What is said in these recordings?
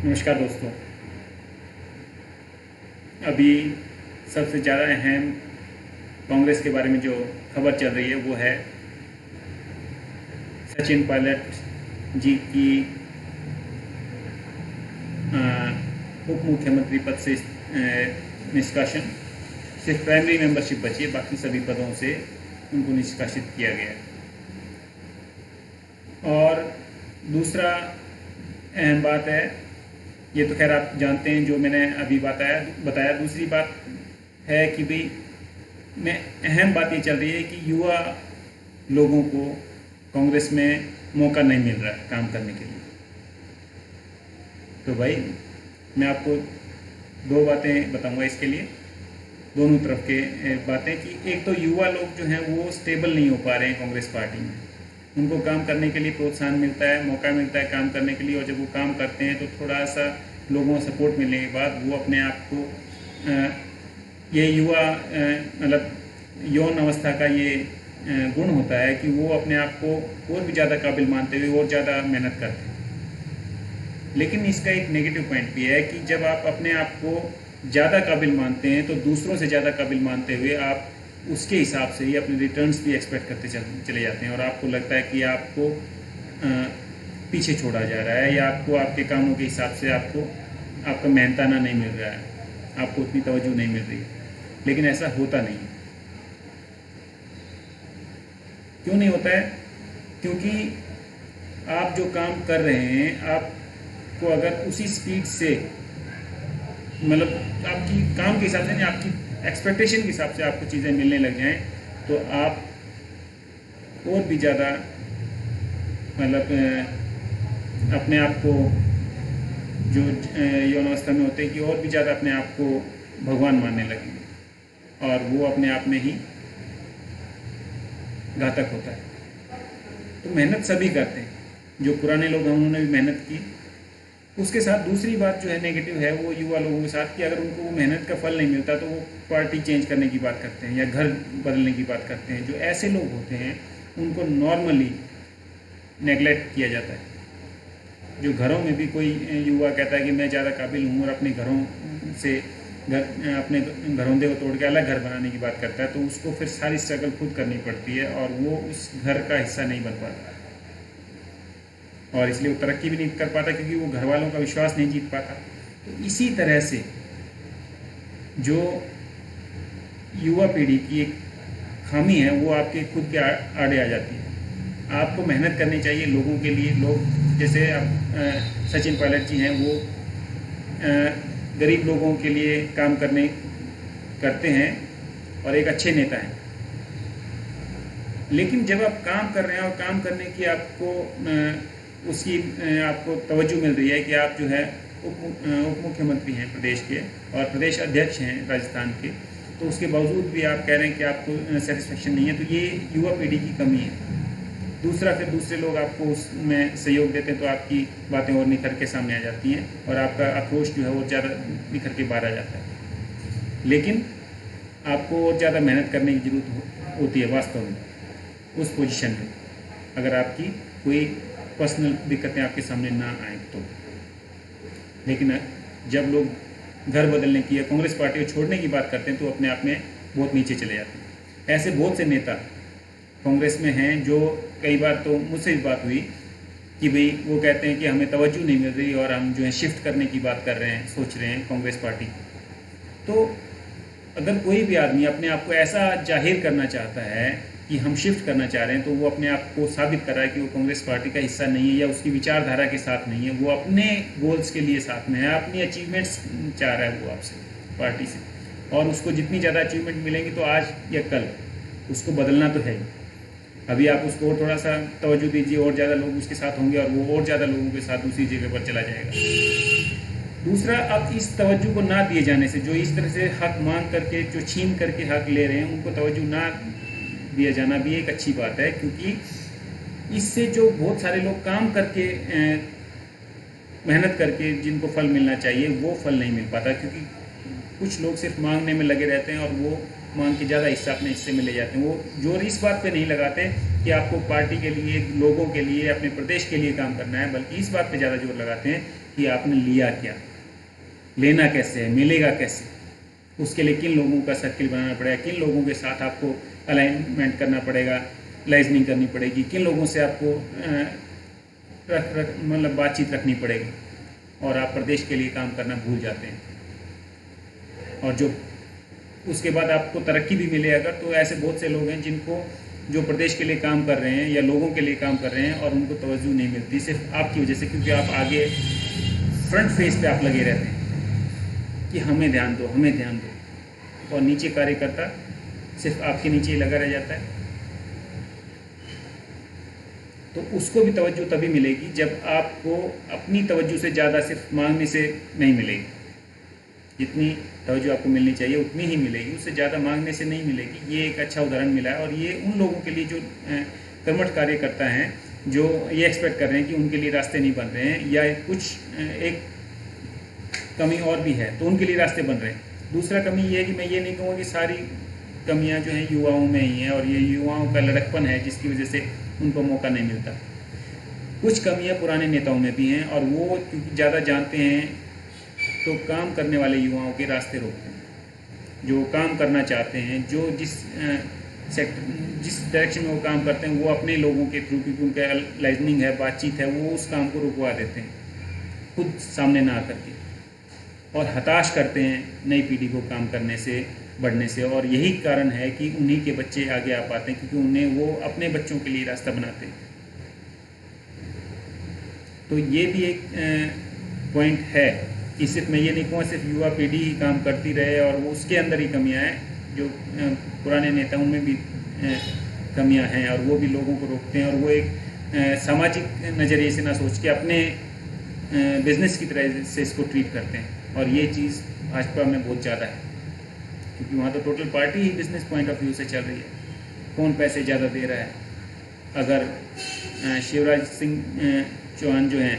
नमस्कार दोस्तों। अभी सबसे ज़्यादा अहम कांग्रेस के बारे में जो खबर चल रही है वो है सचिन पायलट जी की उप मुख्यमंत्री पद से निष्कासन। सिर्फ प्राइमरी मेंबरशिप बची है, बाकी सभी पदों से उनको निष्कासित किया गया है। और दूसरा अहम बात है, ये तो खैर आप जानते हैं जो मैंने अभी बताया। दूसरी बात है कि भाई अहम बात ये चल रही है कि युवा लोगों को कांग्रेस में मौका नहीं मिल रहा है काम करने के लिए। तो भाई मैं आपको दो बातें बताऊंगा इसके लिए, दोनों तरफ के बातें। कि एक तो युवा लोग जो हैं वो स्टेबल नहीं हो पा रहे हैं कांग्रेस पार्टी में। उनको काम करने के लिए प्रोत्साहन मिलता है, मौका मिलता है काम करने के लिए, और जब वो काम करते हैं तो थोड़ा सा लोगों से सपोर्ट मिलने के बाद वो अपने आप को ये युवा मतलब यौन अवस्था का ये गुण होता है कि वो अपने आप को और भी ज़्यादा काबिल मानते हुए और ज़्यादा मेहनत करते हैं। लेकिन इसका एक नेगेटिव पॉइंट भी है कि जब आप अपने आप को ज़्यादा काबिल मानते हैं तो दूसरों से ज़्यादा काबिल मानते हुए आप उसके हिसाब से ही अपने रिटर्न्स भी एक्सपेक्ट करते चले जाते हैं, और आपको लगता है कि आपको पीछे छोड़ा जा रहा है, या आपको आपके कामों के हिसाब से आपको आपका मेहनताना नहीं मिल रहा है, आपको उतनी तवज्जो नहीं मिल रही। लेकिन ऐसा होता नहीं है। क्यों नहीं होता है? क्योंकि आप जो काम कर रहे हैं, आपको अगर उसी स्पीड से मतलब आपकी काम के हिसाब से नहीं, आपकी एक्सपेक्टेशन के हिसाब से आपको चीज़ें मिलने लग जाएं, तो आप और भी ज़्यादा मतलब अपने आप को जो यौन अवस्था में होते हैं कि और भी ज़्यादा अपने आप को भगवान मानने लगेंगे, और वो अपने आप में ही घातक होता है। तो मेहनत सभी करते हैं, जो पुराने लोग हैं उन्होंने भी मेहनत की। उसके साथ दूसरी बात जो है नेगेटिव है वो युवा लोगों के साथ, कि अगर उनको वो मेहनत का फल नहीं मिलता तो वो पार्टी चेंज करने की बात करते हैं या घर बदलने की बात करते हैं। जो ऐसे लोग होते हैं उनको नॉर्मली नेगलेक्ट किया जाता है। जो घरों में भी कोई युवा कहता है कि मैं ज़्यादा काबिल हूँ और अपने घरों से अपने घरौंदे को तोड़ के अलग घर बनाने की बात करता है, तो उसको फिर सारी स्ट्रगल खुद करनी पड़ती है और वो उस घर का हिस्सा नहीं बन पाता, और इसलिए वो तरक्की भी नहीं कर पाता क्योंकि वो घर वालों का विश्वास नहीं जीत पाता। तो इसी तरह से जो युवा पीढ़ी की एक खामी है वो आपके खुद के आड़े आ जाती है। आपको मेहनत करनी चाहिए लोगों के लिए। लोग जैसे अब सचिन पायलट जी हैं, वो गरीब लोगों के लिए काम करते हैं और एक अच्छे नेता हैं। लेकिन जब आप काम कर रहे हैं और काम करने की आपको उसकी आपको तवज्जो मिल रही है कि आप जो है उप मुख्यमंत्री हैं प्रदेश के और प्रदेश अध्यक्ष हैं राजस्थान के, तो उसके बावजूद भी आप कह रहे हैं कि आपको सेटिस्फेक्शन नहीं है, तो ये युवा पीढ़ी की कमी है। दूसरा, फिर दूसरे लोग आपको उसमें सहयोग देते हैं तो आपकी बातें और निखर के सामने आ जाती हैं और आपका आक्रोश जो है वो ज़्यादा निखर के बाहर आ जाता है। लेकिन आपको और ज़्यादा मेहनत करने की ज़रूरत होती है वास्तव में उस पोजीशन में, अगर आपकी कोई पर्सनल दिक्कतें आपके सामने ना आए तो। लेकिन जब लोग घर बदलने की या कांग्रेस पार्टी को छोड़ने की बात करते हैं तो अपने आप में बहुत नीचे चले जाते हैं। ऐसे बहुत से नेता कांग्रेस में हैं जो कई बार तो मुझसे भी बात हुई कि भाई वो कहते हैं कि हमें तवज्जो नहीं मिल रही और हम जो है शिफ्ट करने की बात कर रहे हैं, सोच रहे हैं कांग्रेस पार्टी। तो अगर कोई भी आदमी अपने आप को ऐसा जाहिर करना चाहता है कि हम शिफ्ट करना चाह रहे हैं, तो वो अपने आप को साबित कर रहा है कि वो कांग्रेस पार्टी का हिस्सा नहीं है या उसकी विचारधारा के साथ नहीं है। वो अपने गोल्स के लिए साथ में है, अपनी अचीवमेंट्स चाह रहा है वो आपसे, पार्टी से, और उसको जितनी ज़्यादा अचीवमेंट मिलेंगी तो आज या कल उसको बदलना तो है ही। अभी आप उसको और थोड़ा सा तवज्जो दीजिए, और ज़्यादा लोग उसके साथ होंगे और वो और ज़्यादा लोगों के साथ दूसरी जगह पर चला जाएगा। दूसरा, अब इस तवज्जो को ना दिए जाने से, जो इस तरह से हक मांग करके जो छीन करके हक ले रहे हैं, उनको तवज्जो ना दिया जाना भी एक अच्छी बात है, क्योंकि इससे जो बहुत सारे लोग काम करके मेहनत करके जिनको फल मिलना चाहिए वो फल नहीं मिल पाता, क्योंकि कुछ लोग सिर्फ मांगने में लगे रहते हैं और वो मांग के ज़्यादा हिस्सा अपने हिस्से में ले जाते हैं। वो जोर इस बात पे नहीं लगाते कि आपको पार्टी के लिए, लोगों के लिए, अपने प्रदेश के लिए काम करना है, बल्कि इस बात पे ज़्यादा जोर लगाते हैं कि आपने लिया क्या, लेना कैसे है, मिलेगा कैसे, उसके लिए किन लोगों का सर्किल बनाना पड़ेगा, किन लोगों के साथ आपको अलाइनमेंट करना पड़ेगा, लाइजनिंग करनी पड़ेगी, किन लोगों से आपको मतलब बातचीत रखनी पड़ेगी, और आप प्रदेश के लिए काम करना भूल जाते हैं। और जो उसके बाद आपको तरक्की भी मिले अगर, तो ऐसे बहुत से लोग हैं जिनको जो प्रदेश के लिए काम कर रहे हैं या लोगों के लिए काम कर रहे हैं और उनको तवज्जो नहीं मिलती सिर्फ आपकी वजह से, क्योंकि आप आगे फ्रंट फेस पे आप लगे रहते हैं कि हमें ध्यान दो, हमें ध्यान दो, और नीचे कार्यकर्ता सिर्फ आपके नीचे ही लगा रह जाता है। तो उसको भी तवज्जो तभी मिलेगी जब आपको अपनी तवज्जो से ज़्यादा सिर्फ मांगने से नहीं मिलेगी। जितनी तवज्जो आपको मिलनी चाहिए उतनी ही मिलेगी, उससे ज़्यादा मांगने से नहीं मिलेगी। ये एक अच्छा उदाहरण मिला है, और ये उन लोगों के लिए जो कर्मठ कार्यकर्ता हैं, जो ये एक्सपेक्ट कर रहे हैं कि उनके लिए रास्ते नहीं बन रहे हैं, या कुछ एक कमी और भी है तो उनके लिए रास्ते बन रहे हैं। दूसरा कमी ये है कि मैं ये नहीं कहूँगा कि सारी कमियां जो हैं युवाओं में ही हैं, और ये युवाओं का लड़कपन है जिसकी वजह से उनको मौका नहीं मिलता। कुछ कमियां पुराने नेताओं में भी हैं, और वो क्योंकि ज़्यादा जानते हैं तो काम करने वाले युवाओं के रास्ते रोकते हैं। जो काम करना चाहते हैं, जो जिस डायरेक्शन में वो काम करते हैं, वो अपने लोगों के थ्रू, क्योंकि उनका लाइजनिंग है, बातचीत है, वो उस काम को रुकवा देते हैं खुद सामने ना आकर के, और हताश करते हैं नई पीढ़ी को काम करने से, बढ़ने से। और यही कारण है कि उन्हीं के बच्चे आगे आ पाते हैं, क्योंकि उन्हें वो अपने बच्चों के लिए रास्ता बनाते हैं। तो ये भी एक पॉइंट है कि सिर्फ मैं ये नहीं कहूँगा सिर्फ युवा पीढ़ी ही काम करती रहे और वो उसके अंदर ही कमियां हैं। जो पुराने नेताओं में भी कमियां हैं, और वो भी लोगों को रोकते हैं, और वो एक सामाजिक नज़रिए से ना सोच के अपने बिजनेस की तरह से इसको ट्रीट करते हैं। और ये चीज़ भाजपा में बहुत ज़्यादा है, क्योंकि वहाँ तो total party he business point of view से चल रही है। कौन पैसे ज़्यादा दे रहा है? अगर शिवराज सिंह चौहान जो हैं,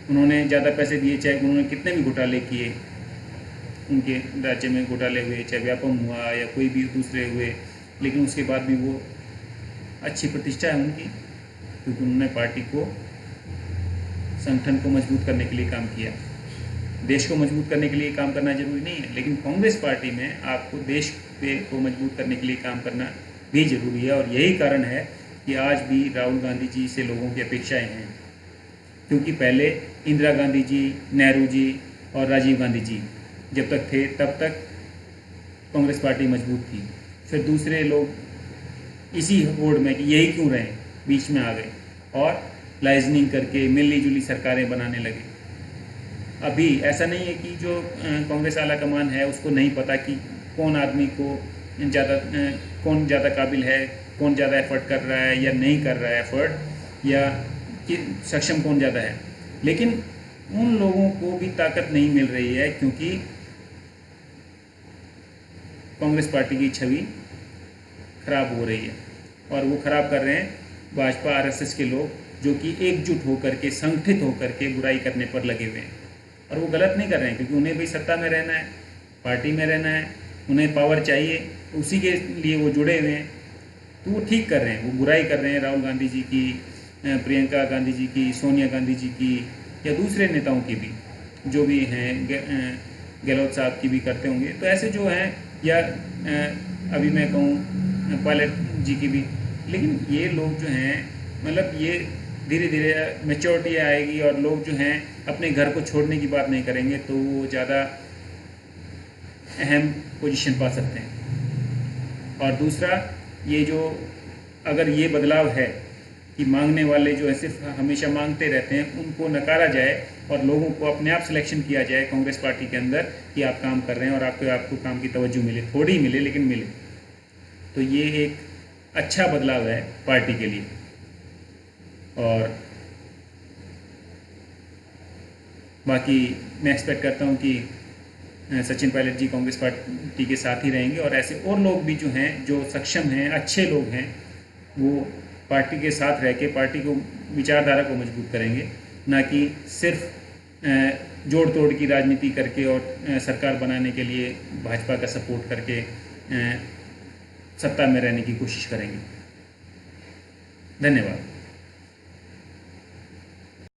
उन्होंने ज़्यादा पैसे दिए, चाहे उन्होंने कितने भी घोटाले किए, उनके राज्य में घोटाले हुए, चाहे व्यापम हुआ या कोई भी दूसरे हुए, लेकिन उसके बाद भी वो अच्छी प्रतिष्ठा है उनकी, क्योंकि उन्होंने पार्टी को, संगठन को मजबूत करने के लिए काम किया। देश को मजबूत करने के लिए काम करना जरूरी नहीं है, लेकिन कांग्रेस पार्टी में आपको देश को मजबूत करने के लिए काम करना भी जरूरी है। और यही कारण है कि आज भी राहुल गांधी जी से लोगों की अपेक्षाएं हैं, क्योंकि पहले इंदिरा गांधी जी, नेहरू जी और राजीव गांधी जी जब तक थे तब तक कांग्रेस पार्टी मजबूत थी। फिर दूसरे लोग इसी होड़ में कि यही क्यों रहे, बीच में आ गए और लाइजनिंग करके मिली जुली सरकारें बनाने लगे। अभी ऐसा नहीं है कि जो कांग्रेस आला कमान है उसको नहीं पता कि कौन आदमी को कौन ज़्यादा काबिल है, कौन ज़्यादा एफर्ट कर रहा है या नहीं कर रहा है एफर्ट, या कि सक्षम कौन ज़्यादा है। लेकिन उन लोगों को भी ताकत नहीं मिल रही है, क्योंकि कांग्रेस पार्टी की छवि खराब हो रही है, और वो खराब कर रहे हैं भाजपा आरएसएस के लोग, जो कि एकजुट होकर के, संगठित होकर के बुराई करने पर लगे हुए हैं। और वो गलत नहीं कर रहे हैं, क्योंकि उन्हें भी सत्ता में रहना है, पार्टी में रहना है, उन्हें पावर चाहिए, उसी के लिए वो जुड़े हुए हैं। तो वो ठीक कर रहे हैं, वो बुराई कर रहे हैं राहुल गांधी जी की, प्रियंका गांधी जी की, सोनिया गांधी जी की, या दूसरे नेताओं की भी, जो भी हैं, गहलोत साहब की भी करते होंगे। तो ऐसे जो हैं, या अभी मैं कहूँ पायलट जी की भी। लेकिन ये लोग जो हैं, मतलब ये धीरे धीरे मैच्योरिटी आएगी और लोग जो हैं अपने घर को छोड़ने की बात नहीं करेंगे, तो वो ज़्यादा अहम पोजीशन पा सकते हैं। और दूसरा, ये जो अगर ये बदलाव है कि मांगने वाले जो है सिर्फ हमेशा मांगते रहते हैं, उनको नकारा जाए और लोगों को अपने आप सिलेक्शन किया जाए कांग्रेस पार्टी के अंदर कि आप काम कर रहे हैं और आपको काम की तवज्जो मिले, थोड़ी मिले लेकिन मिले, तो ये एक अच्छा बदलाव है पार्टी के लिए। और बाकी मैं एक्सपेक्ट करता हूँ कि सचिन पायलट जी कांग्रेस पार्टी के साथ ही रहेंगे, और ऐसे और लोग भी जो हैं, जो सक्षम हैं, अच्छे लोग हैं, वो पार्टी के साथ रह के पार्टी को, विचारधारा को मजबूत करेंगे, ना कि सिर्फ जोड़ तोड़ की राजनीति करके और सरकार बनाने के लिए भाजपा का सपोर्ट करके सत्ता में रहने की कोशिश करेंगे। धन्यवाद।